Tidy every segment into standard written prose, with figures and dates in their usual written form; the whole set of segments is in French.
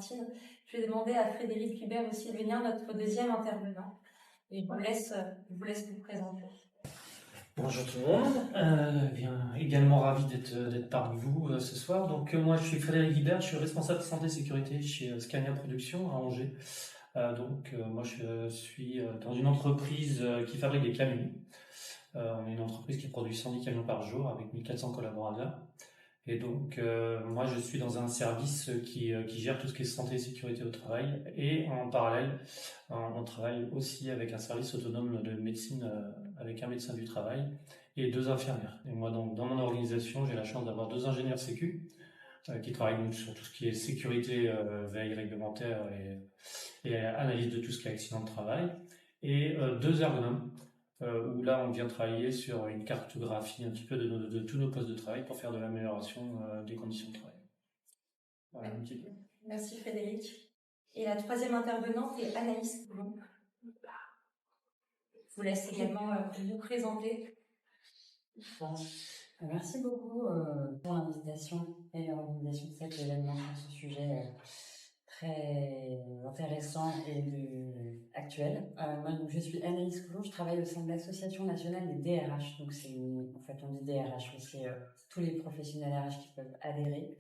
Valentine. Je vais demander à Frédéric Hubert aussi de venir, notre deuxième intervenant. Et je vous laisse vous présenter. Bonjour tout le monde, également ravi d'être parmi vous ce soir. Donc moi je suis Frédéric Guibert, je suis responsable santé et sécurité chez Scania Production à Angers. Moi je suis dans une entreprise qui fabrique des camions. On est une entreprise qui produit 110 camions par jour avec 1400 collaborateurs. Et donc moi je suis dans un service qui gère tout ce qui est santé et sécurité au travail. Et en parallèle, on travaille aussi avec un service autonome de médecine avec un médecin du travail et 2 infirmières. Et moi, donc, dans mon organisation, j'ai la chance d'avoir 2 ingénieurs sécu qui travaillent donc, sur tout ce qui est sécurité, veille réglementaire et analyse de tout ce qui est accident de travail. Et 2 ergonomes où là, on vient travailler sur une cartographie un petit peu de tous nos postes de travail pour faire de l'amélioration des conditions de travail. Voilà, un petit peu. Merci Frédéric. Et la troisième intervenante est Anaïs Coulon. Je vous laisse également vous présenter. Bon. Merci beaucoup pour l'invitation et l'organisation de cet événement sur ce sujet très intéressant et actuel. Moi, donc, je suis Anaïs Coulon, je travaille au sein de l'Association nationale des DRH. Donc, en fait, on dit DRH, mais c'est tous les professionnels RH qui peuvent adhérer.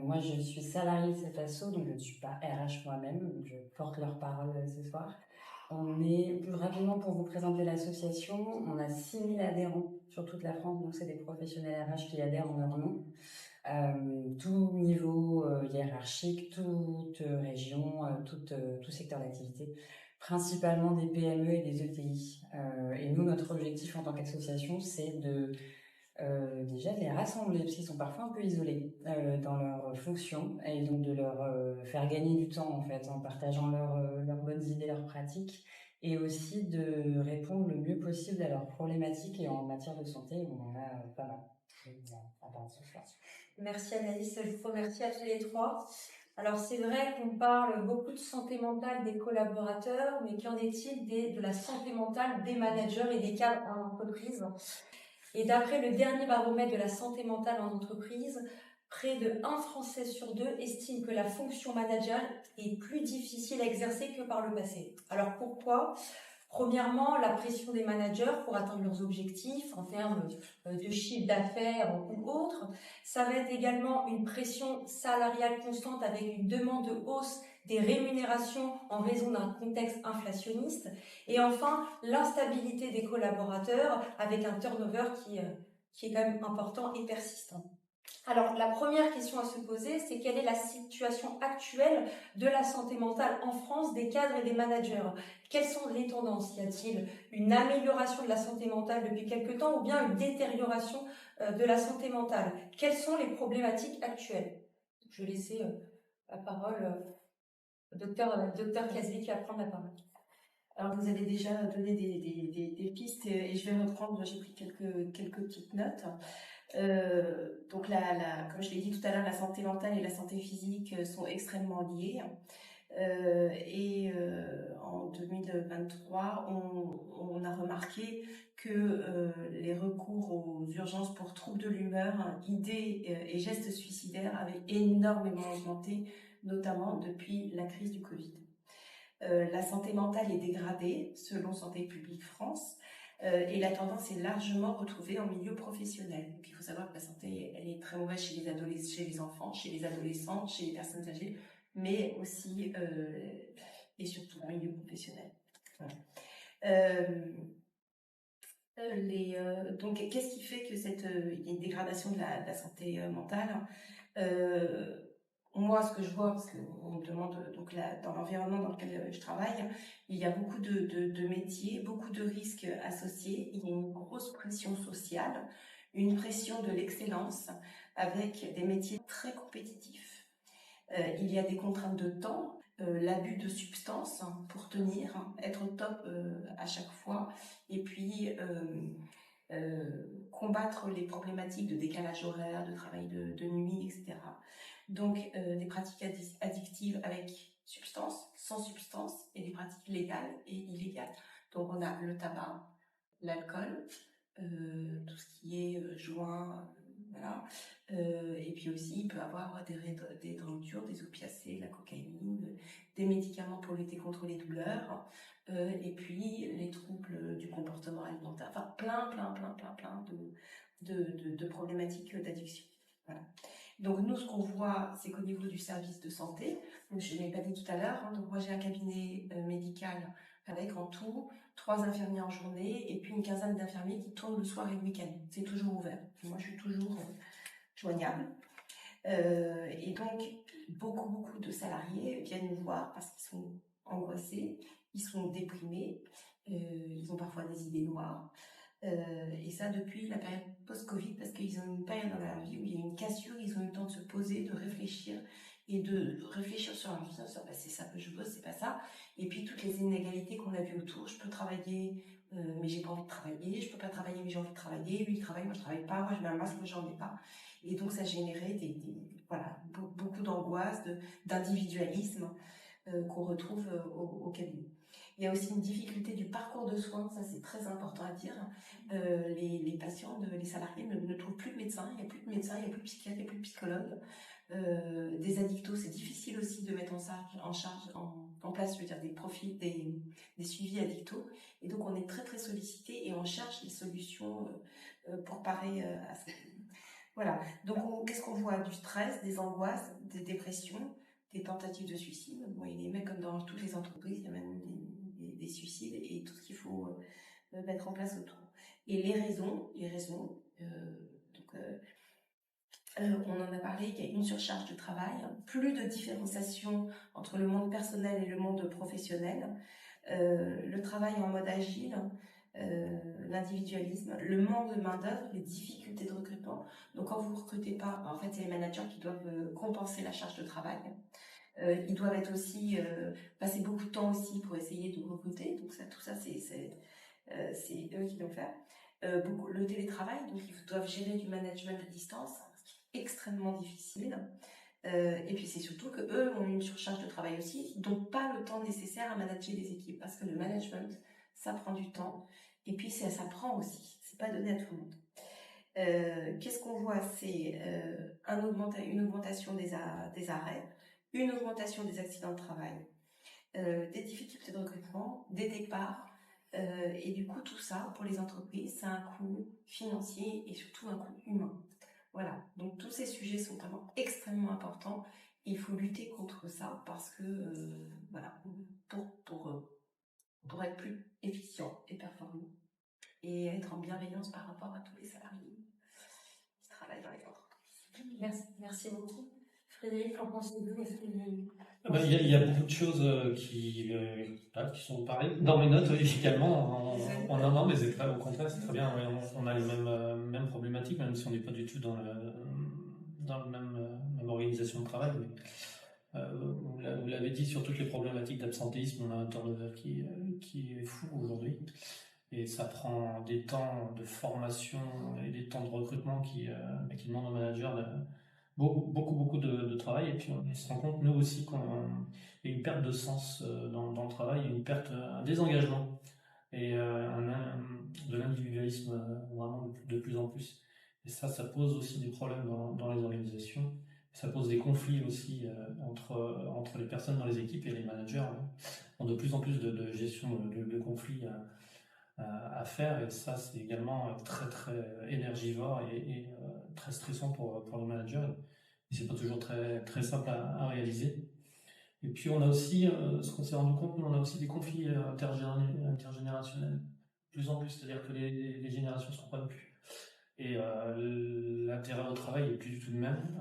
Moi, je suis salariée de cet asso, donc je ne suis pas RH moi-même, donc je porte leur parole ce soir. On est, plus rapidement pour vous présenter l'association, on a 6000 adhérents sur toute la France, donc c'est des professionnels RH qui adhèrent en leur nom. Tout niveau hiérarchique, toute région, tout secteur d'activité, principalement des PME et des ETI. Et nous, notre objectif en tant qu'association, c'est déjà de les rassembler, parce qu'ils sont parfois un peu isolés dans leurs fonctions, et donc de leur faire gagner du temps en fait, en partageant leurs bonnes idées, leurs pratiques, et aussi de répondre le mieux possible à leurs problématiques. Et en matière de santé, on en a pas mal. Merci Anaïs, je vous remercie à tous les trois. Alors c'est vrai qu'on parle beaucoup de santé mentale des collaborateurs, mais qu'en est-il de la santé mentale des managers et des cadres en entreprise ? Et d'après le dernier baromètre de la santé mentale en entreprise, près de 1 Français sur 2 estime que la fonction managériale est plus difficile à exercer que par le passé. Alors pourquoi ? Premièrement, la pression des managers pour atteindre leurs objectifs en termes de chiffre d'affaires ou autre. Ça va être également une pression salariale constante avec une demande de hausse des rémunérations en raison d'un contexte inflationniste. Et enfin, l'instabilité des collaborateurs avec un turnover qui est quand même important et persistant. Alors, la première question à se poser, c'est quelle est la situation actuelle de la santé mentale en France des cadres et des managers ? Quelles sont les tendances ? Y a-t-il une amélioration de la santé mentale depuis quelque temps ou bien une détérioration de la santé mentale ? Quelles sont les problématiques actuelles ? Je vais laisser la parole au docteur Casvier qui va prendre la parole. Alors, vous avez déjà donné des pistes et je vais reprendre, j'ai pris quelques petites notes. Donc, comme je l'ai dit tout à l'heure, la santé mentale et la santé physique sont extrêmement liées. En 2023, on a remarqué que les recours aux urgences pour troubles de l'humeur, idées et gestes suicidaires avaient énormément augmenté, notamment depuis la crise du Covid. La santé mentale est dégradée, selon Santé publique France, et la tendance est largement retrouvée en milieu professionnel. Donc, il faut savoir que la santé, elle est très mauvaise chez les enfants, chez les adolescents, chez les personnes âgées, mais aussi et surtout en milieu professionnel. Voilà. Donc, qu'est-ce qui fait que il y a une dégradation de la santé mentale ? Moi, ce que je vois, parce qu'on me demande, donc dans l'environnement dans lequel je travaille, il y a beaucoup de métiers, beaucoup de risques associés. Il y a une grosse pression sociale, une pression de l'excellence, avec des métiers très compétitifs. Il y a des contraintes de temps, l'abus de substances pour tenir, être au top à chaque fois, et puis combattre les problématiques de décalage horaire, de travail de nuit, etc. Donc, des pratiques addictives avec substance, sans substance, et des pratiques légales et illégales. Donc, on a le tabac, l'alcool, tout ce qui est joint, voilà. Et puis aussi, il peut avoir des drogues dures, des opiacés, la cocaïne, des médicaments pour lutter contre les douleurs, et puis les troubles du comportement alimentaire, enfin plein de problématiques d'addiction. Voilà. Donc nous, ce qu'on voit, c'est qu'au niveau du service de santé, donc je ne l'ai pas dit tout à l'heure, hein, donc moi j'ai un cabinet médical avec en tout 3 infirmiers en journée et puis une quinzaine d'infirmiers qui tournent le soir et le week-end. C'est toujours ouvert. Moi, je suis toujours joignable. Et donc, beaucoup de salariés viennent nous voir parce qu'ils sont angoissés, ils sont déprimés, ils ont parfois des idées noires. Et ça depuis la période post-Covid, parce qu'ils ont une période dans leur vie où il y a eu une cassure, ils ont eu le temps de se poser, de réfléchir, et de réfléchir sur leur vie, sur c'est ça que je veux, c'est pas ça. Et puis toutes les inégalités qu'on a vues autour, je peux travailler, mais j'ai pas envie de travailler, je peux pas travailler, mais j'ai envie de travailler, lui il travaille, moi je travaille pas, moi je mets un masque, moi j'en ai pas. Et donc ça générait voilà, beaucoup d'angoisse, d'individualisme qu'on retrouve au cabinet. Il y a aussi une difficulté du parcours de soins, ça c'est très important à dire. Les patients, les salariés ne trouvent plus de médecins, il n'y a plus de médecins, il n'y a plus de psychiatres, il n'y a plus de psychologues. Des addictos, c'est difficile aussi de mettre en place, je veux dire, des profils, des suivis addictos. Et donc on est très sollicité et on cherche des solutions pour parer à ça. Voilà. Donc qu'est-ce qu'on voit? Du stress, des angoisses, des dépressions, des tentatives de suicide. Bon, il y a des mecs comme dans toutes les entreprises, il y a même des suicides et tout ce qu'il faut mettre en place autour. Et les raisons, on en a parlé, il y a une surcharge de travail, plus de différenciation entre le monde personnel et le monde professionnel, le travail en mode agile, l'individualisme, le manque de main-d'œuvre, les difficultés de recrutement. Donc quand vous ne recrutez pas, en fait c'est les managers qui doivent compenser la charge de travail. Ils doivent être aussi passer beaucoup de temps aussi pour essayer de recruter. Donc tout ça c'est eux qui doivent faire. Le télétravail, donc ils doivent gérer du management à distance, extrêmement difficile. Et puis c'est surtout que eux ont une surcharge de travail aussi, donc pas le temps nécessaire à manager les équipes, parce que le management, ça prend du temps, et puis ça prend aussi, c'est pas donné à tout le monde. Qu'est-ce qu'on voit? C'est une augmentation des arrêts, une augmentation des accidents de travail, des difficultés de recrutement, des départs, et du coup tout ça, pour les entreprises, c'est un coût financier et surtout un coût humain. Voilà, donc tous ces sujets sont vraiment extrêmement importants. Il faut lutter contre ça parce que, voilà, pour être plus efficient et performant et être en bienveillance par rapport à tous les salariés qui travaillent dans les entreprises. Merci beaucoup. Frédéric, qu'en pensez-vous? Il y a beaucoup de choses qui sont pareilles. Dans mes notes également, non, mais au contraire, c'est très bien. On a les mêmes problématiques, même si on n'est pas du tout dans la même organisation de travail. Mais, vous l'avez dit, sur toutes les problématiques d'absentéisme, on a un turnover qui est fou aujourd'hui. Et ça prend des temps de formation et des temps de recrutement qui demandent aux managers beaucoup de travail. Et puis on se rend compte, nous aussi, qu'il y a une perte de sens dans le travail, un désengagement et de l'individualisme vraiment de plus en plus. Et ça pose aussi des problèmes dans les organisations. Ça pose des conflits aussi entre les personnes dans les équipes et les managers. On a de plus en plus de gestion de conflits à faire, et ça c'est également très énergivore et très stressant pour le manager, et c'est pas toujours très simple à réaliser. Et puis on a aussi, ce qu'on s'est rendu compte, on a aussi des conflits intergénérationnels de plus en plus, c'est-à-dire que les générations se comprennent plus, et l'intérêt au travail est plus du tout le même.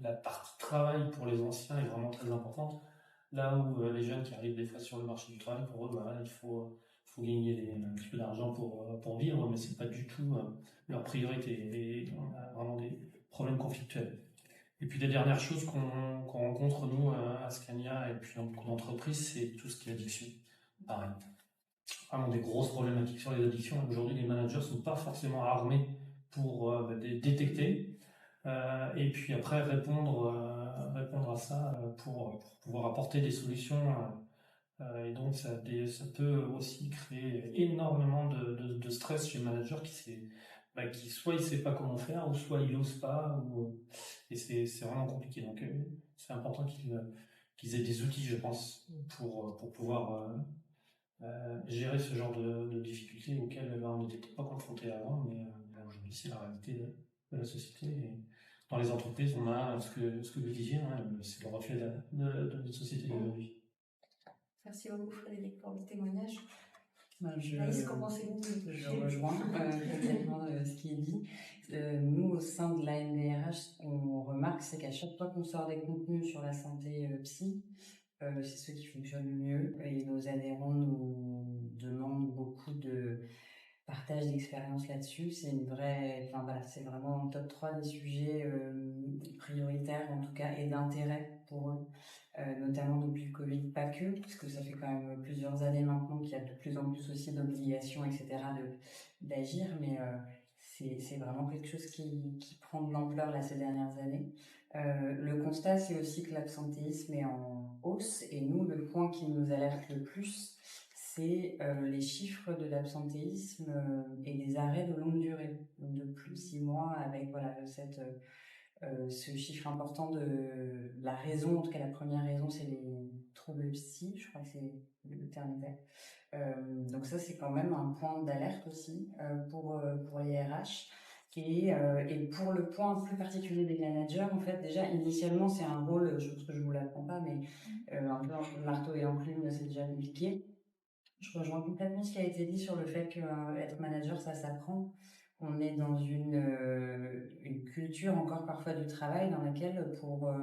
La partie travail pour les anciens est vraiment très importante, là où les jeunes qui arrivent des fois sur le marché du travail, pour eux, voilà, il faut gagner un petit peu d'argent pour vivre, mais c'est pas du tout leur priorité, et on a vraiment des problèmes conflictuels. Et puis les dernières choses qu'on rencontre nous à Scania et puis dans beaucoup d'entreprises, c'est tout ce qui est addiction. Pareil, vraiment des grosses problématiques sur les addictions. Aujourd'hui, les managers sont pas forcément armés pour détecter et puis après répondre à ça pour pouvoir apporter des solutions. Et donc ça peut aussi créer énormément de stress chez le manager qui s'est qui soit il sait pas comment faire, ou soit il ose pas, et c'est vraiment compliqué. Donc c'est important qu'ils aient des outils, je pense, pour pouvoir gérer ce genre de difficultés auxquelles on n'était pas confronté avant, mais aujourd'hui c'est la réalité de la société. Et dans les entreprises, on a ce que vous disiez, hein, c'est le reflet de notre société d'aujourd'hui. Merci beaucoup Frédéric pour le témoignage. Je pensez-vous? rejoins complètement ce qui est dit. Nous, au sein de la NDRH, on remarque c'est qu'à chaque fois qu'on sort des contenus sur la santé psy, c'est ceux qui fonctionnent le mieux et nos adhérents nous demandent beaucoup de partage d'expérience là-dessus. C'est c'est vraiment en top 3 des sujets prioritaires en tout cas et d'intérêt pour eux. Notamment depuis le Covid, pas que, parce que ça fait quand même plusieurs années maintenant qu'il y a de plus en plus aussi d'obligations, etc., d'agir, mais c'est vraiment quelque chose qui prend de l'ampleur là, ces dernières années. Le constat, c'est aussi que l'absentéisme est en hausse, et nous, le point qui nous alerte le plus, c'est les chiffres de l'absentéisme et des arrêts de longue durée, donc de plus de 6 mois, avec ce chiffre important de la raison, en tout cas la première raison, c'est les troubles psy, je crois que c'est le terme exact. Donc ça, c'est quand même un point d'alerte aussi pour les RH. Et pour le point plus particulier des managers, en fait, déjà, initialement, c'est un rôle, je pense que je ne vous l'apprends pas, mais un peu entre le marteau et l'enclume, c'est déjà compliqué. Je rejoins complètement ce qui a été dit sur le fait qu'être manager, ça s'apprend. On est dans une culture encore parfois du travail dans laquelle pour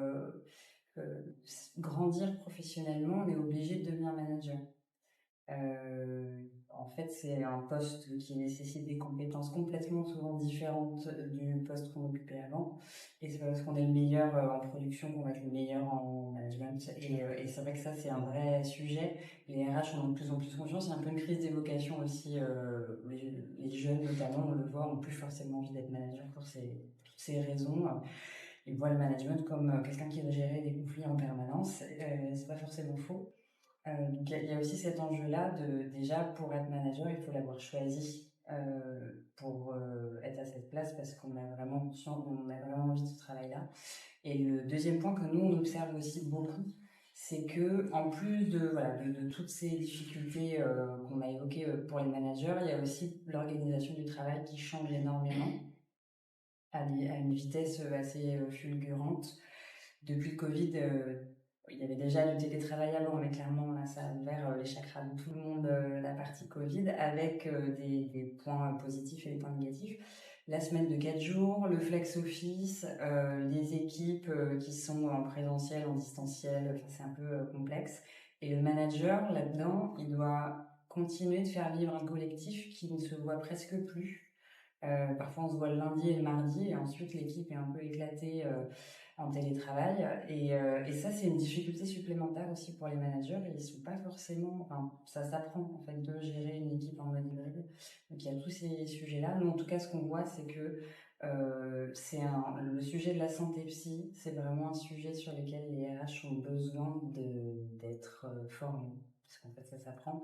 grandir professionnellement, on est obligé de devenir manager. En fait, c'est un poste qui nécessite des compétences complètement souvent différentes du poste qu'on occupait avant. Et c'est pas parce qu'on est le meilleur en production qu'on va être le meilleur en management. Et c'est vrai que ça, c'est un vrai sujet. Les RH en ont de plus en plus conscience. Il y a un peu une crise des vocations aussi. Les jeunes, notamment, on le voit, ont plus forcément envie d'être manager pour toutes ces raisons. Ils voient le management comme quelqu'un qui va gérer des conflits en permanence. C'est pas forcément faux. Donc il y a aussi cet enjeu-là déjà pour être manager, il faut l'avoir choisi pour être à cette place parce qu'on a vraiment conscience, on a vraiment envie de ce travail-là. Et le deuxième point que nous on observe aussi beaucoup, c'est que en plus de toutes ces difficultés qu'on a évoquées pour les managers, il y a aussi l'organisation du travail qui change énormément à une vitesse assez fulgurante. Depuis le Covid, il y avait déjà du télétravail avant, mais clairement, là, ça a ouvert les chakras de tout le monde, la partie Covid, avec des points positifs et des points négatifs. La semaine de 4 jours, le flex office, les équipes qui sont en présentiel, en distanciel, c'est un peu complexe. Et le manager, là-dedans, il doit continuer de faire vivre un collectif qui ne se voit presque plus. Parfois, on se voit le lundi et le mardi, et ensuite, l'équipe est un peu éclatée en télétravail. Et ça, c'est une difficulté supplémentaire aussi pour les managers. Ils sont pas forcément... ça s'apprend, en fait, de gérer une équipe en mode hybride. Donc, il y a tous ces sujets-là. Nous, en tout cas, ce qu'on voit, c'est que le sujet de la santé psy, c'est vraiment un sujet sur lequel les RH ont besoin d'être formés. Parce qu'en fait, ça s'apprend.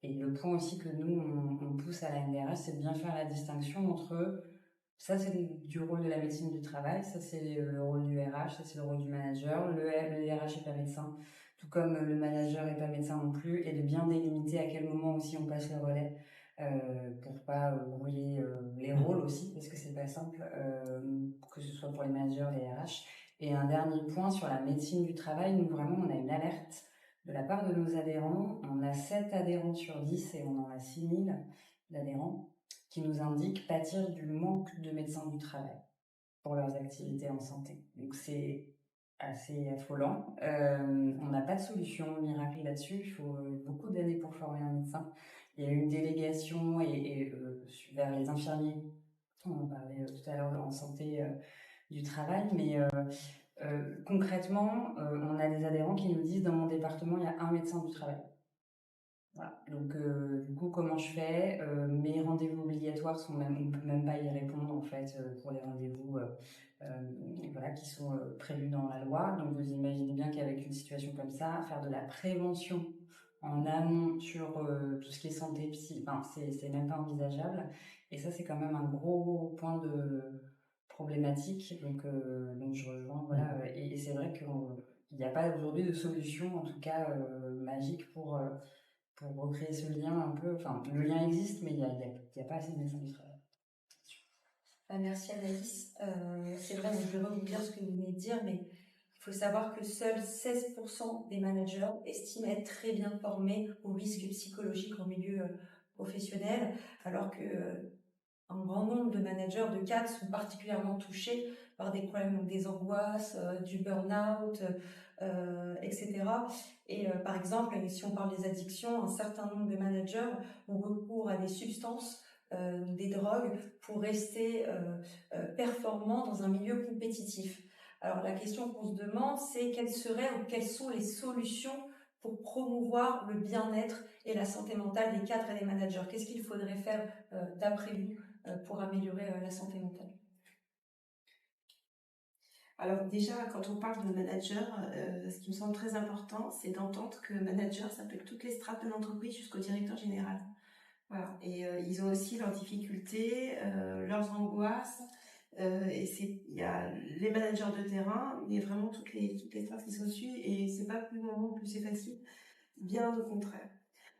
Et le point aussi que nous, on pousse à la NDRH, c'est de bien faire la distinction entre... Ça, c'est du rôle de la médecine du travail, ça, c'est le rôle du RH, ça, c'est le rôle du manager. Le RH n'est pas médecin, tout comme le manager n'est pas médecin non plus, et de bien délimiter à quel moment aussi on passe le relais pour pas brouiller les rôles aussi, parce que c'est pas simple, que ce soit pour les managers, les RH. Et un dernier point sur la médecine du travail, nous, vraiment, on a une alerte de la part de nos adhérents. On a 7 adhérents sur 10 et on en a 6000 d'adhérents qui nous indiquent pâtir du manque de médecins du travail pour leurs activités en santé. Donc c'est assez affolant. On n'a pas de solution miracle là-dessus. Il faut beaucoup d'années pour former un médecin. Il y a une délégation vers les infirmiers. On en parlait tout à l'heure en santé du travail, mais concrètement, on a des adhérents qui nous disent dans mon département, il y a un médecin du travail. Voilà. Donc, du coup, comment je fais mes rendez-vous obligatoires on peut même pas y répondre en fait pour les rendez-vous qui sont prévus dans la loi. Donc, vous imaginez bien qu'avec une situation comme ça, faire de la prévention en amont sur tout ce qui est santé, psy, enfin, c'est même pas envisageable. Et ça, c'est quand même un gros point de problématique. Donc je rejoins, voilà. Et c'est vrai qu'il n'y a pas aujourd'hui de solution, en tout cas magique, pour recréer ce lien un peu. Enfin, le lien existe, mais il y a pas assez de médecins du travail. Merci Anaïs. C'est vrai, je vais rebondir ce que vous venez de dire, mais il faut savoir que seuls 16% des managers estiment être très bien formés aux risques psychologiques en milieu professionnel, alors que un grand nombre de managers de cadres sont particulièrement touchés par des problèmes, donc des angoisses, du burn-out, etc. Et par exemple, si on parle des addictions, un certain nombre de managers ont recours à des substances, des drogues, pour rester performants dans un milieu compétitif. Alors la question qu'on se demande, c'est quelles sont les solutions pour promouvoir le bien-être et la santé mentale des cadres et des managers. Qu'est-ce qu'il faudrait faire d'après vous pour améliorer la santé mentale? Alors déjà, quand on parle de manager, ce qui me semble très important, c'est d'entendre que manager, ça peut être toutes les strates de l'entreprise jusqu'au directeur général. Voilà. Et ils ont aussi leurs difficultés, leurs angoisses. Il y a les managers de terrain, mais vraiment toutes les strates qui sont dessus. Et c'est pas plus moment plus c'est facile, bien au contraire.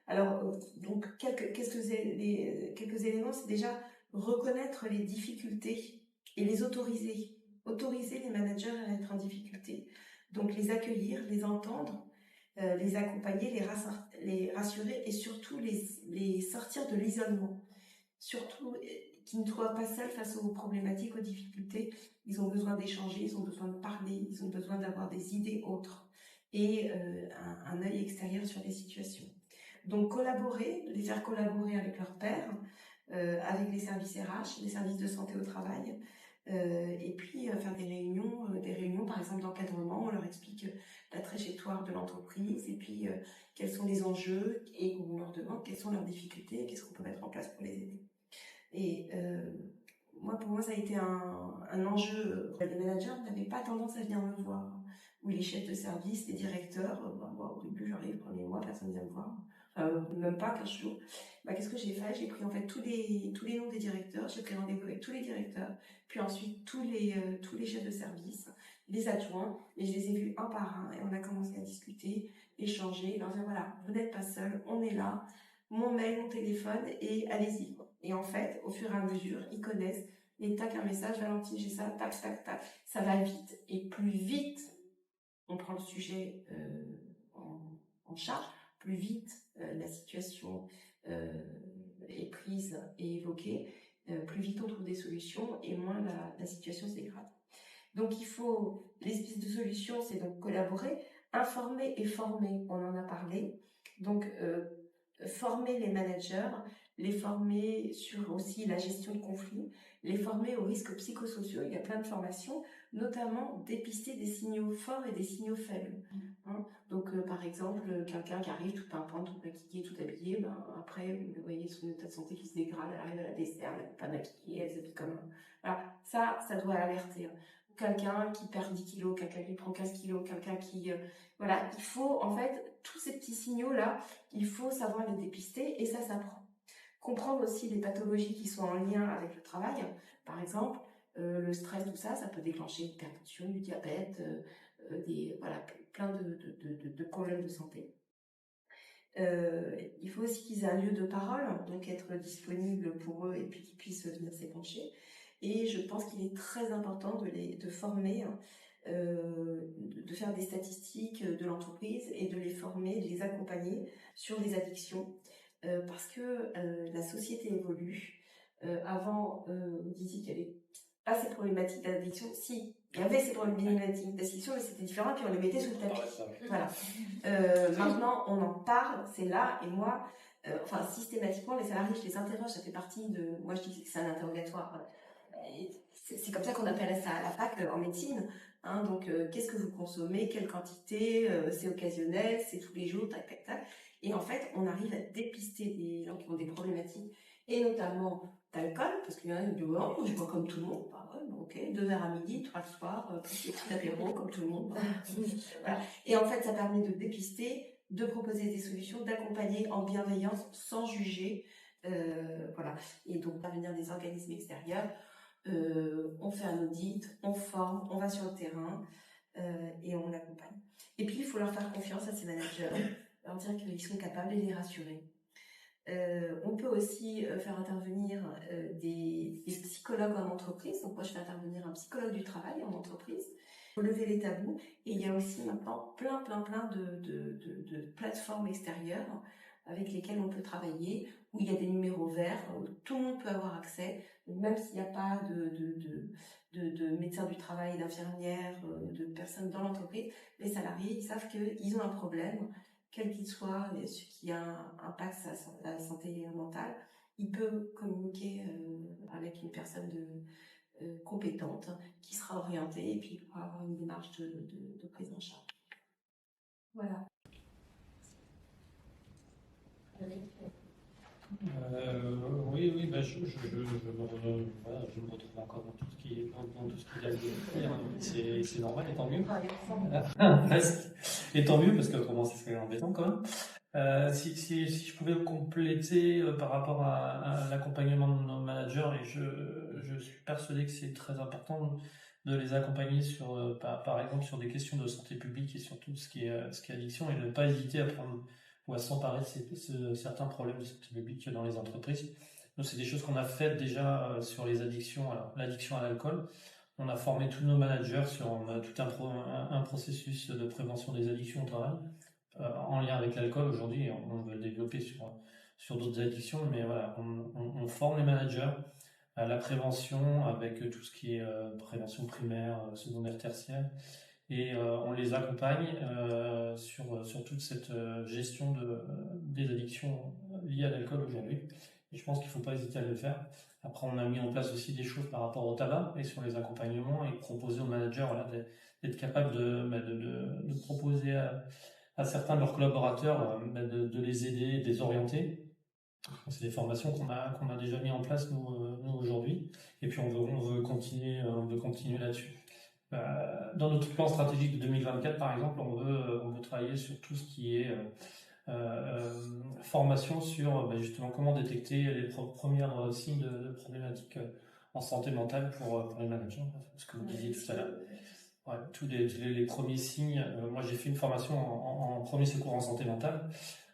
Alors donc quelques éléments, c'est déjà reconnaître les difficultés et les autoriser les managers à être en difficulté. Donc les accueillir, les entendre, les accompagner, les rassurer et surtout les sortir de l'isolement. Surtout qu'ils ne soient pas seuls face aux problématiques, aux difficultés. Ils ont besoin d'échanger, ils ont besoin de parler, ils ont besoin d'avoir des idées autres et un œil extérieur sur les situations. Donc les faire collaborer avec leurs pairs, avec les services RH, les services de santé au travail, et puis faire des réunions par exemple d'encadrement, on leur explique la trajectoire de l'entreprise et puis quels sont les enjeux et on leur demande quelles sont leurs difficultés et qu'est-ce qu'on peut mettre en place pour les aider. Et pour moi ça a été un enjeu. Les managers n'avaient pas tendance à venir me voir, ou les chefs de service, les directeurs. Moi au début j'arrive le premier mois, personne ne vient me voir. Même pas 15 jours. Qu'est-ce que j'ai fait? J'ai pris en fait tous les noms des directeurs, j'ai pris rendez-vous avec tous les directeurs, puis ensuite tous les chefs de service, les adjoints, et je les ai vus un par un, et on a commencé à discuter, échanger, leur dire voilà, vous n'êtes pas seuls, on est là, mon mail, mon téléphone, et allez-y. Et en fait, au fur et à mesure, ils connaissent, et tac, un message, Valentine, j'ai ça, tac, tac, tac, ça va vite, et plus vite on prend le sujet en charge, plus vite la situation est prise et évoquée, plus vite on trouve des solutions et moins la situation se dégrade. Donc les pistes de solutions, c'est donc collaborer, informer et former, on en a parlé. Donc former les managers, les former sur aussi la gestion de conflits, les former aux risques psychosociaux, il y a plein de formations, notamment dépister des signaux forts et des signaux faibles. Donc par exemple, quelqu'un qui arrive tout pimpant, tout maquillé, tout habillé, après vous voyez son état de santé qui se dégrade, elle arrive à la dessert, elle n'est pas maquillée, elle s'habille comme un... Voilà, ça doit alerter. Quelqu'un qui perd 10 kilos, quelqu'un qui prend 15 kilos, quelqu'un qui... voilà, il faut en fait, tous ces petits signaux-là, il faut savoir les dépister et ça s'apprend. Comprendre aussi les pathologies qui sont en lien avec le travail. Par exemple, le stress, tout ça, ça peut déclencher une hypertension, du diabète, plein de problèmes de santé. Il faut aussi qu'ils aient un lieu de parole, donc être disponible pour eux et puis qu'ils puissent venir s'épancher. Et je pense qu'il est très important de former, de faire des statistiques de l'entreprise et de les former, de les accompagner sur les addictions. Parce que la société évolue. Avant, on disait qu'il y avait pas ces problématiques d'addiction. Si, il y avait ces problématiques d'addiction, mais c'était différent, puis on les mettait sous le tapis. Voilà. Maintenant, on en parle, c'est là, et moi, systématiquement, les salariés, je les interroge, ça fait partie de... Moi, je dis que c'est un interrogatoire. C'est comme ça qu'on appelle ça à la fac en médecine. Donc, qu'est-ce que vous consommez, quelle quantité, c'est occasionnel, c'est tous les jours, tac, tac, tac. Et en fait, on arrive à dépister des gens qui ont des problématiques, et notamment d'alcool, parce qu'il y en a qui disent oh, je bois comme tout le monde. Ok, 2 verres à midi, 3 le soir, plus des petits apéros comme tout le monde. Voilà. Et en fait, ça permet de dépister de proposer des solutions, d'accompagner en bienveillance, sans juger. Voilà. Et donc, parvenir des organismes extérieurs, on fait un audit, on forme, on va sur le terrain et on accompagne. Et puis, il faut leur faire confiance à ces managers, leur dire qu'ils sont capables et les rassurer. On peut aussi faire intervenir des psychologues en entreprise. Donc moi, je fais intervenir un psychologue du travail en entreprise pour lever les tabous. Et il y a aussi maintenant plein de plateformes extérieures avec lesquelles on peut travailler, où il y a des numéros verts, où tout le monde peut avoir accès, même s'il n'y a pas de médecins du travail, d'infirmières, de personnes dans l'entreprise. Les salariés, ils savent qu'ils ont un problème, quel qu'il soit, ce qui a un impact sur la santé mentale, il peut communiquer avec une personne compétente qui sera orientée et puis pourra avoir une démarche de prise en charge. Voilà. Oui, bah, je me retrouve encore dans tout ce qui est a dit. C'est normal, et tant mieux. Et tant mieux, parce que autrement, ce serait embêtant quand même. Si je pouvais compléter par rapport à l'accompagnement de nos managers, et je suis persuadé que c'est très important de les accompagner sur, par exemple, sur des questions de santé publique et sur tout ce qui est addiction, et de ne pas hésiter à prendre ou à s'emparer de certains problèmes de santé publique dans les entreprises. Donc, c'est des choses qu'on a faites déjà sur les addictions. Alors, l'addiction à l'alcool, on a formé tous nos managers sur tout un processus de prévention des addictions au travail en lien avec l'alcool aujourd'hui, et on veut le développer sur d'autres addictions, mais voilà, on forme les managers à la prévention avec tout ce qui est prévention primaire, secondaire, tertiaire, et on les accompagne sur toute cette gestion des addictions liées à l'alcool aujourd'hui. Et je pense qu'il ne faut pas hésiter à le faire. Après, on a mis en place aussi des choses par rapport au tabac et sur les accompagnements, et proposer aux managers d'être capables de proposer à certains de leurs collaborateurs de les aider, de les orienter. C'est des formations qu'on a déjà mis en place nous aujourd'hui, et puis on veut continuer là-dessus. Dans notre plan stratégique de 2024, par exemple, on veut travailler sur tout ce qui est formation sur justement comment détecter les premiers signes de problématiques en santé mentale pour les managers, ce que vous disiez tout à l'heure. Ouais, tous les premiers signes. Moi, j'ai fait une formation en premier secours en santé mentale,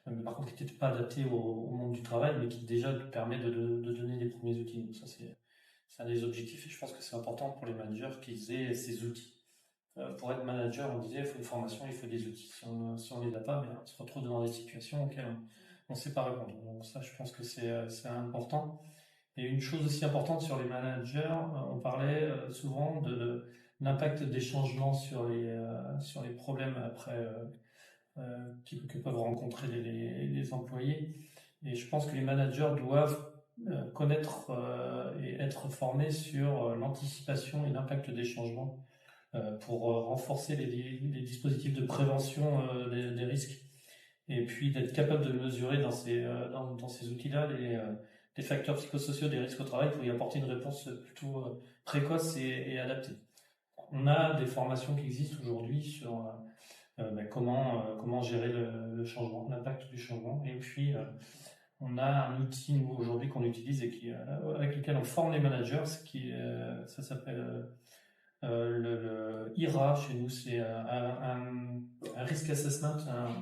mais par contre, qui n'était pas adaptée au monde du travail, mais qui déjà permet de donner des premiers outils. Donc ça, c'est un des objectifs, et je pense que c'est important pour les managers qu'ils aient ces outils. Pour être manager, on disait, il faut une formation, il faut des outils. Si on les a pas, mais on se retrouve dans des situations auxquelles on ne sait pas répondre. Donc ça, je pense que c'est important. Et une chose aussi importante sur les managers, on parlait souvent de l'impact des changements sur les problèmes après que peuvent rencontrer les employés. Et je pense que les managers doivent connaître et être formés sur l'anticipation et l'impact des changements pour renforcer les dispositifs de prévention des risques, et puis d'être capable de mesurer dans ces outils-là les facteurs psychosociaux des risques au travail pour y apporter une réponse plutôt précoce et adaptée. On a des formations qui existent aujourd'hui sur comment gérer le changement, l'impact du changement, et puis on a un outil nouveau aujourd'hui qu'on utilise et avec lequel on forme les managers, ça s'appelle le IRA chez nous. C'est un risk assessment,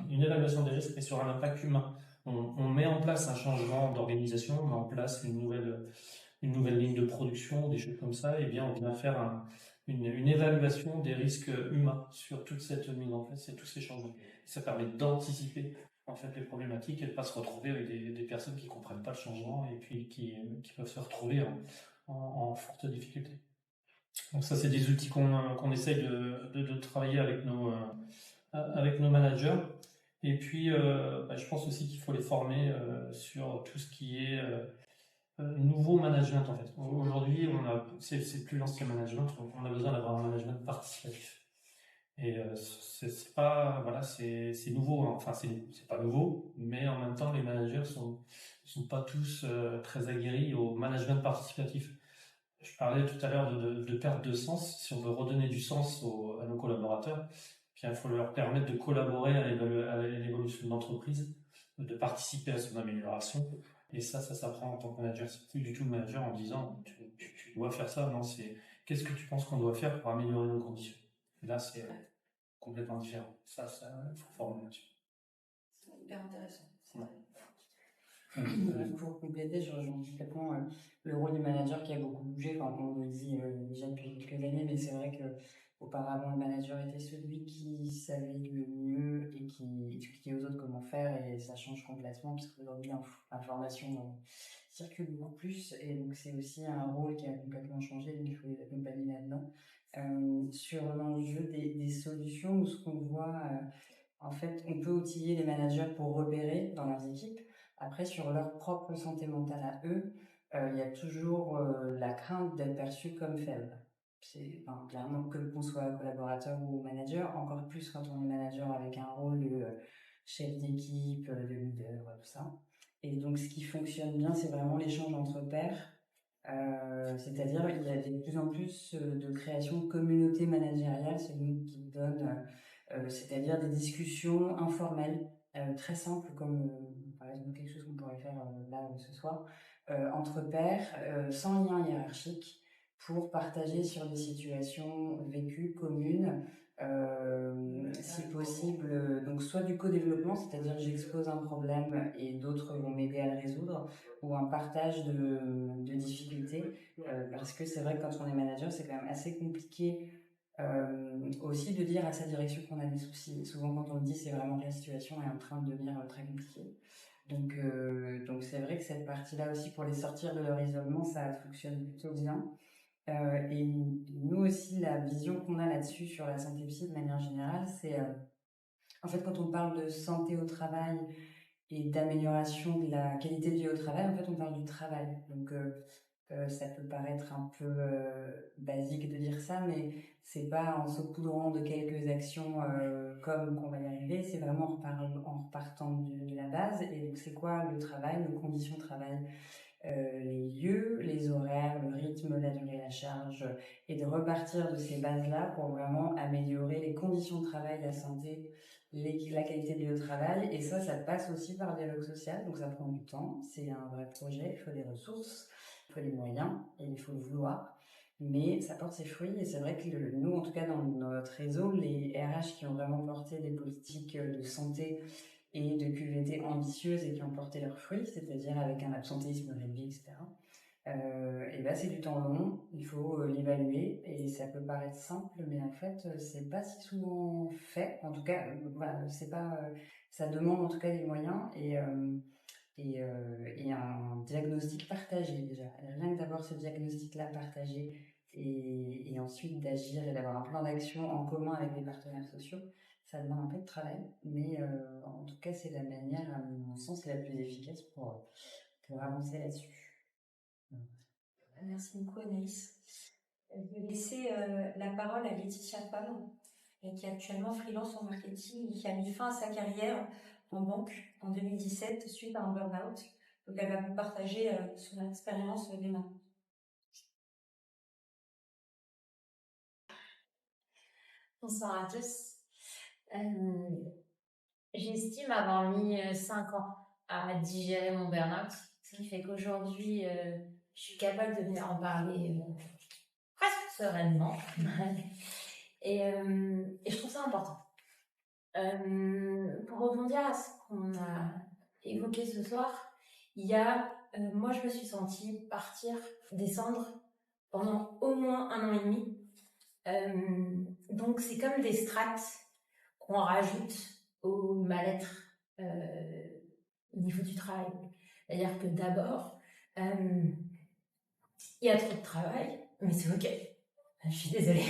une évaluation des risques, mais sur un impact humain. On met en place un changement d'organisation, on met en place une nouvelle ligne de production, des choses comme ça, et bien on vient faire une évaluation des risques humains sur toute cette mise en place et tous ces changements. Ça permet d'anticiper en fait les problématiques et de ne pas se retrouver avec des personnes qui ne comprennent pas le changement et puis qui peuvent se retrouver en forte difficulté. Donc ça, c'est des outils qu'on essaye de travailler avec nos managers. Et puis, je pense aussi qu'il faut les former sur tout ce qui est nouveau management, en fait. Aujourd'hui, c'est plus l'ancien management, on a besoin d'avoir un management participatif. Et c'est pas, voilà, c'est nouveau, hein. Enfin, c'est pas nouveau, mais en même temps, les managers sont pas tous très aguerris au management participatif. Je parlais tout à l'heure de perte de sens. Si on veut redonner du sens à nos collaborateurs, Il faut leur permettre de collaborer à l'évolution de l'entreprise, de participer à son amélioration. Et ça s'apprend en tant que manager. C'est plus du tout le manager en disant tu dois faire ça. Non, c'est qu'est-ce que tu penses qu'on doit faire pour améliorer nos conditions. Et là, c'est complètement différent. Ça, il faut former là-dessus. C'est hyper intéressant. Pour compléter, je rejoins complètement le rôle du manager qui a beaucoup bougé. Enfin, on le dit déjà depuis quelques années, mais c'est vrai que auparavant, le manager était celui qui savait le mieux et qui expliquait aux autres comment faire, et ça change complètement parce qu'aujourd'hui, l'information circule beaucoup plus, et donc c'est aussi un rôle qui a complètement changé, donc il faut les accompagner là-dedans. Sur l'enjeu des solutions, ou ce qu'on voit, en fait, on peut outiller les managers pour repérer dans leurs équipes. Après, sur leur propre santé mentale à eux, il y a toujours la crainte d'être perçu comme faible. C'est clairement que qu'on soit collaborateur ou manager, encore plus quand on est manager avec un rôle de chef d'équipe, de leader, tout ça. Et donc, ce qui fonctionne bien, c'est vraiment l'échange entre pairs. C'est-à-dire, il y a de plus en plus de création de communautés managériales, c'est nous qui donne, c'est-à-dire des discussions informelles, très simples, comme par exemple quelque chose qu'on pourrait faire là ce soir, entre pairs, sans lien hiérarchique, pour partager sur des situations vécues, communes, si possible, donc soit du co-développement, c'est-à-dire j'expose un problème et d'autres vont m'aider à le résoudre, ou un partage de difficultés, parce que c'est vrai que quand on est manager, c'est quand même assez compliqué aussi de dire à sa direction qu'on a des soucis. Souvent quand on le dit, c'est vraiment que la situation est en train de devenir très compliquée. Donc c'est vrai que cette partie-là aussi, pour les sortir de leur isolement, ça fonctionne plutôt bien. Et nous aussi, la vision qu'on a là-dessus sur la santé psy de manière générale, c'est en fait quand on parle de santé au travail et d'amélioration de la qualité de vie au travail, en fait on parle du travail. Donc ça peut paraître un peu basique de dire ça, mais c'est pas en saupoudrant de quelques actions comme qu'on va y arriver, c'est vraiment en repartant de la base. Et donc c'est quoi le travail, nos conditions de travail, les lieux, les horaires, le rythme, la durée, la charge, et de repartir de ces bases-là pour vraiment améliorer les conditions de travail, la santé, la qualité de vie au travail. Et ça passe aussi par le dialogue social, donc ça prend du temps, c'est un vrai projet, il faut des ressources, il faut des moyens, et il faut le vouloir. Mais ça porte ses fruits, et c'est vrai que nous, en tout cas dans notre réseau, les RH qui ont vraiment porté des politiques de santé et de QVT ambitieuses et qui ont porté leurs fruits, c'est-à-dire avec un absentéisme réduit, etc. Et ben c'est du temps long, il faut l'évaluer, et ça peut paraître simple, mais en fait c'est pas si souvent fait. En tout cas, voilà, c'est pas, ça demande en tout cas des moyens et un diagnostic partagé déjà. Rien que d'avoir ce diagnostic-là partagé et ensuite d'agir et d'avoir un plan d'action en commun avec les partenaires sociaux, ça demande un peu de travail, mais en tout cas c'est la manière, à mon sens, la plus efficace pour avancer là-dessus. Merci beaucoup Anaïs. Je vais laisser la parole à Laetitia Pam, qui est actuellement freelance en marketing et qui a mis fin à sa carrière en banque en 2017 suite à un burn-out. Donc elle va vous partager son expérience dès maintenant. Bonsoir à tous. J'estime avoir mis 5 ans à digérer mon burn-out, ce qui fait qu'aujourd'hui, je suis capable de venir en parler presque sereinement. et je trouve ça important. Pour rebondir à ce qu'on a évoqué ce soir, il y a, moi je me suis sentie partir, descendre pendant au moins 1 an et demi. Donc c'est comme des strates qu'on rajoute au mal-être au niveau du travail. C'est-à-dire que d'abord, il y a trop de travail, mais c'est ok. Je suis désolée.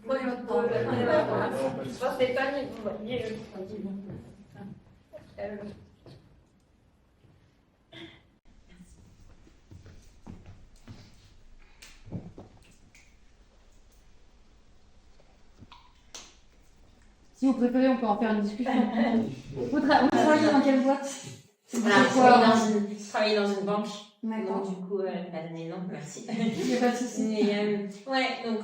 Prenez votre pause, prenez votre pause. Moi, c'est pas mieux, vous voyez le Si vous préférez, on peut en faire une discussion. Vous travaillez dans quelle boîte? Voilà, je travaillais dans une banque Donc, du coup, pas donné non, merci. Il n'y a pas de souci. Mais, ouais, donc,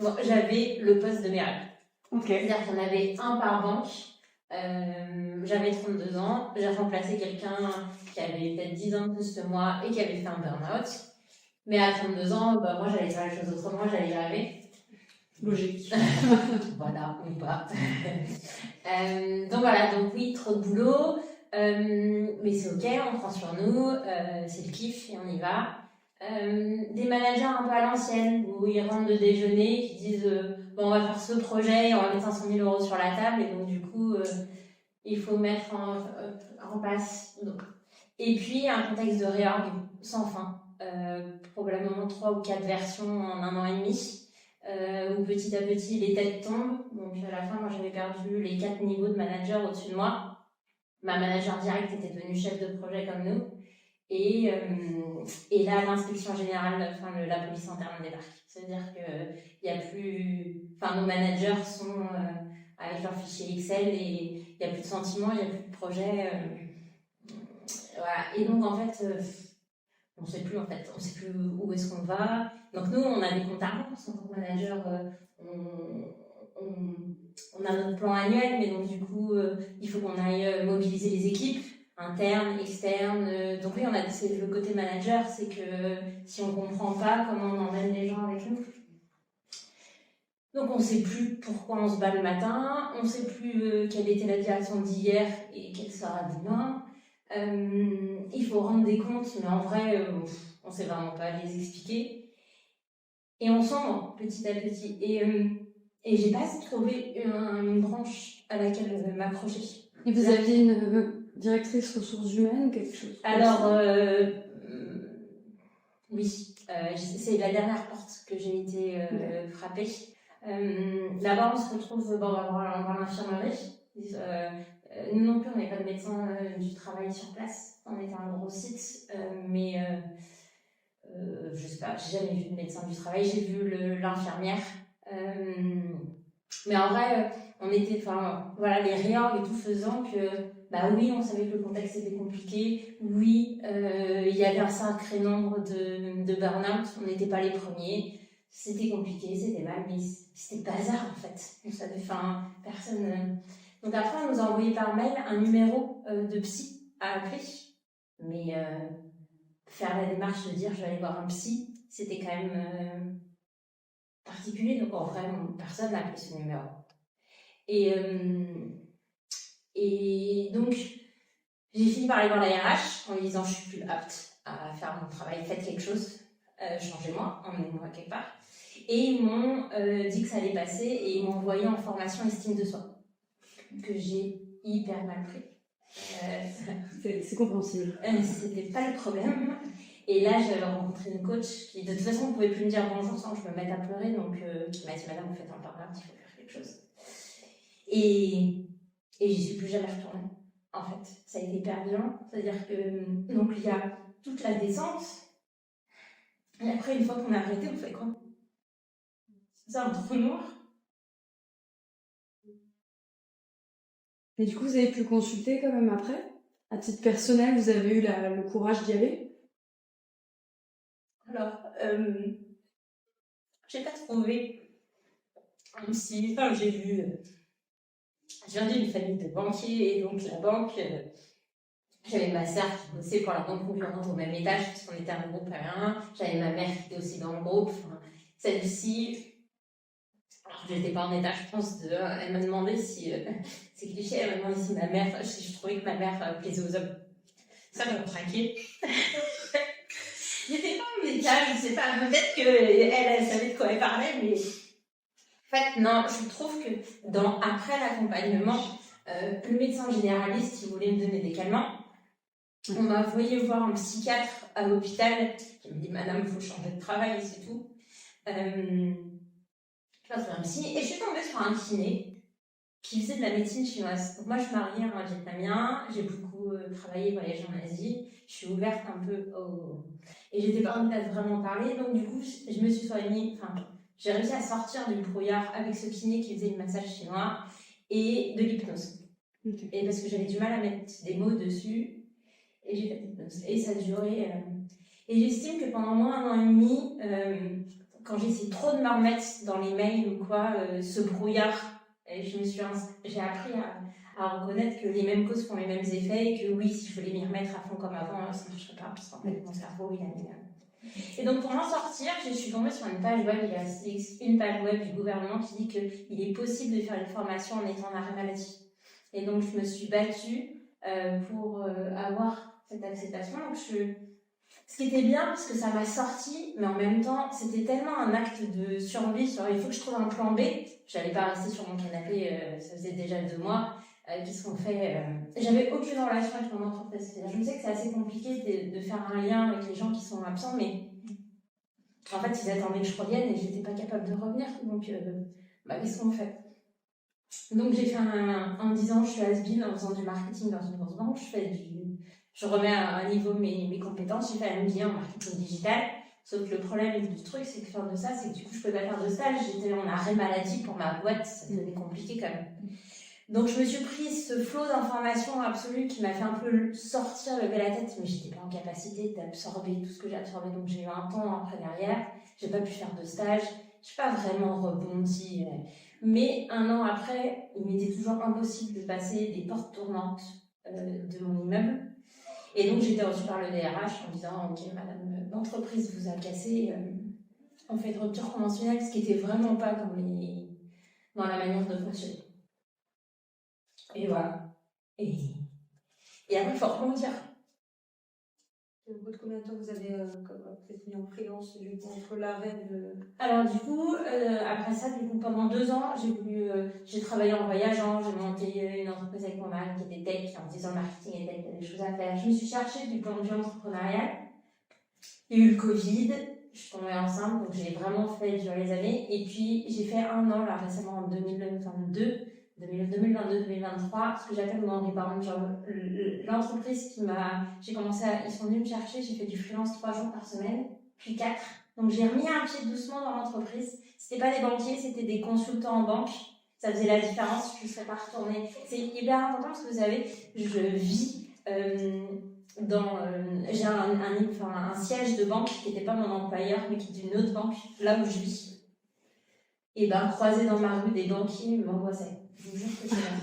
bon, j'avais le poste de mes rêves. Ok. C'est-à-dire qu'il y en avait un par banque. J'avais 32 ans. J'ai remplacé quelqu'un qui avait peut-être 10 ans de plus que moi et qui avait fait un burn-out. Mais à 32 ans, bah, moi, j'allais faire les choses autrement, j'allais y arriver. Logique. Voilà, ou pas. Donc voilà, donc oui, trop de boulot. Mais c'est ok, on prend sur nous, c'est le kiff et on y va. Des managers un peu à l'ancienne, où ils rentrent de déjeuner, qui disent bon, on va faire ce projet, on va mettre 500 000 euros sur la table, et donc du coup, il faut mettre en place. Donc. Et puis, un contexte de réorg sans fin. Probablement 3 ou 4 versions en 1 an et demi. Où petit à petit les têtes tombent. Donc à la fin, moi j'avais perdu les 4 niveaux de manager au-dessus de moi. Ma manager directe était devenue chef de projet comme nous. Et là, l'inspection générale, enfin la police interne débarque. C'est-à-dire que il y a plus, enfin nos managers sont avec leur fichier Excel et il y a plus de sentiments, il y a plus de projet. Voilà. Et donc en fait. On sait plus où est-ce qu'on va. Donc nous, on a des comptes à rendre en tant que manager. On a notre plan annuel, mais donc du coup, il faut qu'on aille mobiliser les équipes internes, externes. Donc oui, c'est le côté manager, c'est que si on comprend pas comment on emmène les gens avec nous. Donc on sait plus pourquoi on se bat le matin, on sait plus quelle était la direction d'hier et quelle sera demain. Il faut rendre des comptes, mais en vrai, on sait vraiment pas les expliquer. Et on sombre petit à petit. Et j'ai pas trouvé une branche à laquelle m'accrocher. Et vous aviez une directrice ressources humaines, quelque chose? Alors, oui, c'est la dernière porte que j'ai été frappée. Là-bas, on se retrouve dans l'infirmerie. Nous non plus, on n'est pas de médecin du travail sur place. On était un gros site, mais je sais pas, j'ai jamais vu de médecin du travail. J'ai vu l'infirmière. Mais en vrai, on était, enfin, voilà, les réorgs et tout faisant que, bah oui, on savait que le contexte était compliqué. Oui, il y avait un sacré nombre de burn-out. On n'était pas les premiers. C'était compliqué, c'était mal, mais c'était bazar en fait. On savait, enfin, personne. Donc après, on nous a envoyé par mail un numéro de psy à appeler. Mais faire la démarche de dire je vais aller voir un psy, c'était quand même particulier. Donc en vrai, personne n'a appelé ce numéro. Et donc, j'ai fini par aller voir la RH en lui disant je suis plus apte à faire mon travail, faites quelque chose, changez-moi, emmenez-moi quelque part. Et ils m'ont dit que ça allait passer et ils m'ont envoyé en formation estime de soi, que j'ai hyper mal pris. C'est compréhensible. C'était pas le problème. Et là, j'avais rencontré une coach qui, de toute façon, ne pouvait plus me dire bonjour sans que je me mette à pleurer, donc qui m'a dit madame, vous faites un burn-out, il faut faire quelque chose. Et j'y suis plus jamais retournée. En fait, ça a été hyper violent. C'est-à-dire que donc il y a toute la descente. Et après, une fois qu'on a arrêté, on fait quoi? C'est un trou noir. Et du coup, vous avez pu consulter quand même après? À titre personnel, vous avez eu le courage d'y aller? Alors, j'ai pas trouvé un psy. Enfin, j'ai vu. Je viens d'une famille de banquiers, et donc la banque. J'avais ma sœur qui bossait pour la banque concurrente au même étage, puisqu'on était un groupe à 1. J'avais ma mère qui était aussi dans le groupe. Enfin, celle-ci. Alors, j'étais pas en état, je pense, elle m'a demandé si, c'est cliché, elle m'a demandé si ma mère, si je trouvais que ma mère plaisait aux hommes. Ça m'a craqué. J'étais pas en état, je sais pas, peut-être qu'elle savait de quoi elle parlait, mais en fait, non, je trouve que après l'accompagnement, le médecin généraliste, il voulait me donner des calmants. On m'a envoyé voir un psychiatre à l'hôpital qui me dit madame, il faut changer de travail, c'est tout. Je passe un psy et je suis tombée sur un kiné qui faisait de la médecine chinoise. Donc moi, je suis mariée à un Vietnamien, j'ai beaucoup travaillé, voyagé en Asie, je suis ouverte un peu et j'étais pas en état de vraiment parler, donc du coup, je me suis soignée, j'ai réussi à sortir du brouillard avec ce kiné qui faisait le massage chinois et de l'hypnose. Okay. Et parce que j'avais du mal à mettre des mots dessus. Et j'ai fait l'hypnose. Et ça a duré. Et j'estime que pendant moins un an et demi, quand j'essaie trop de me remettre dans les mails ou quoi, ce brouillard, j'ai appris à reconnaître que les mêmes causes font les mêmes effets et que oui, si je voulais m'y remettre à fond comme avant, ça ne marcherait pas parce qu'en fait, mon cerveau, il a mis. Et donc, pour m'en sortir, je suis tombée sur une page web, il y a une page web du gouvernement qui dit qu'il est possible de faire une formation en étant en arrêt maladie. Et donc, je me suis battue pour avoir cette acceptation. Donc, ce qui était bien, parce que ça m'a sorti, mais en même temps, c'était tellement un acte de survie. Sur, il faut que je trouve un plan B. Je n'allais pas rester sur mon canapé, ça faisait déjà 2 mois. Qui sont faits. J'avais aucune relation avec mon entreprise. Je sais que c'est assez compliqué de faire un lien avec les gens qui sont absents, mais en fait, ils attendaient que je revienne et je n'étais pas capable de revenir. Donc, qu'est-ce qu'on fait? Donc, j'ai fait en me disant, je suis has-been en faisant du marketing dans une grosse banque. Je remets à niveau mes compétences. J'ai fait un MBA en marketing digital. Sauf que le problème du truc, c'est que faire de ça, c'est que du coup, je ne pouvais pas faire de stage. J'étais en arrêt maladie pour ma boîte. Ça devenait compliqué quand même. Donc, je me suis pris ce flot d'informations absolues qui m'a fait un peu sortir, lever la tête, mais j'étais pas en capacité d'absorber tout ce que j'ai absorbé. Donc, j'ai eu un temps après derrière. J'ai pas pu faire de stage. J'ai pas vraiment rebondi. Mais un an après, il m'était toujours impossible de passer des portes tournantes de mon immeuble. Et donc, j'étais reçue par le DRH en disant, OK, madame, l'entreprise vous a cassé. On fait de rupture conventionnelle, ce qui était vraiment pas dans la manière de fonctionner. Et voilà. Et après, il faut rebondir. Au bout de combien de temps vous avez peut-être mis en freelance du coup, entre l'arrêt de... Alors du coup, après ça, du coup, pendant 2 ans, j'ai travaillé en voyageant, j'ai monté une entreprise avec mon mari qui était tech, en disant marketing et tech, il y a des choses à faire. Je me suis cherchée du point de vue entrepreneurial. Il y a eu le Covid, je suis tombée enceinte, donc j'ai vraiment fait durer les années. Et puis j'ai fait 1 an là récemment en 2022-2023, ce que j'appelle mon rebound. Genre, l'entreprise ils sont venus me chercher, j'ai fait du freelance 3 jours par semaine, puis 4. Donc j'ai remis un pied doucement dans l'entreprise. C'était pas des banquiers, c'était des consultants en banque. Ça faisait la différence, je ne serais pas retournée. C'est hyper important parce que vous savez, je vis j'ai un siège de banque qui n'était pas mon employeur, mais qui est d'une autre banque, là où je vis. Et croiser dans ma rue des banquiers m'angoissait. Je vous jure que c'est vrai.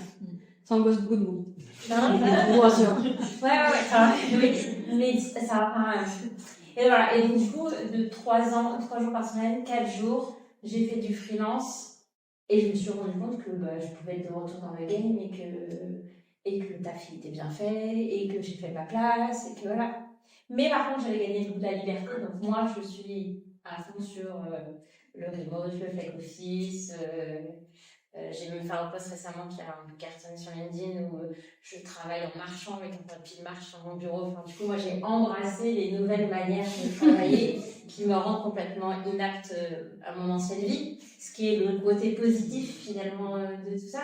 Ça angoisse beaucoup de monde. Non, Je vous rassure. Ouais, ça va. Oui, mais ça va pas. Et voilà. Et donc, du coup, de 3 jours par semaine, 4 jours, j'ai fait du freelance. Et je me suis rendu compte que je pouvais être de retour dans le game et que le taf était bien fait et que j'ai fait ma place et que voilà. Mais par contre, j'avais gagné le goût de la liberté. Donc, moi, je suis à fond sur le remote, le flex office. J'ai même fait un post récemment qui a cartonné sur LinkedIn où je travaille en marchant avec un papier de marche sur mon bureau. Enfin, du coup, moi, j'ai embrassé les nouvelles manières de travailler qui me rendent complètement inapte à mon ancienne vie, ce qui est le côté positif finalement de tout ça.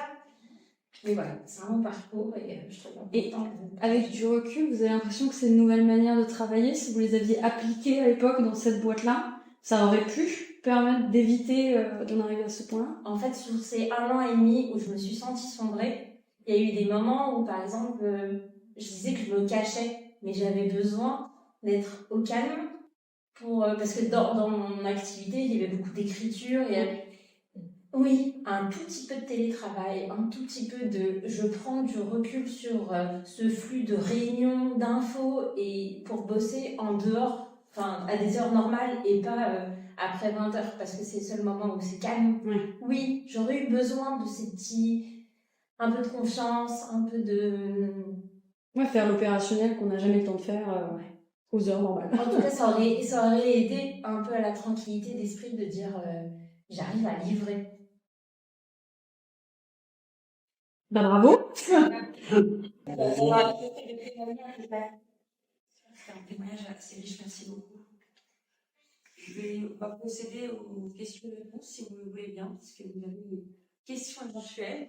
Mais voilà, c'est un bon parcours et je trouve important. Avec du recul, vous avez l'impression que ces nouvelles manières de travailler, si vous les aviez appliquées à l'époque dans cette boîte-là, ça aurait pu permettre d'éviter d'en arriver à ce point-là? En fait, sur ces 1 an et demi où je me suis sentie sombrer, il y a eu des moments où, par exemple, je disais que je me cachais, mais j'avais besoin d'être au calme parce que dans mon activité, il y avait beaucoup d'écriture, oui, un tout petit peu de télétravail, un tout petit peu je prends du recul sur ce flux de réunions, d'infos et pour bosser en dehors, enfin à des heures normales et pas après 20h parce que c'est le seul moment où c'est calme. Oui, j'aurais eu besoin de ces petits, un peu de confiance, un peu de... Ouais, faire l'opérationnel qu'on n'a jamais le temps de faire aux heures normales. En tout cas, ça aurait aidé un peu à la tranquillité d'esprit de dire j'arrive à livrer. Bravo. C'est un témoignage assez riche, merci beaucoup. On va procéder aux questions-réponses si vous le voulez bien, parce que vous avez des questions éventuelles.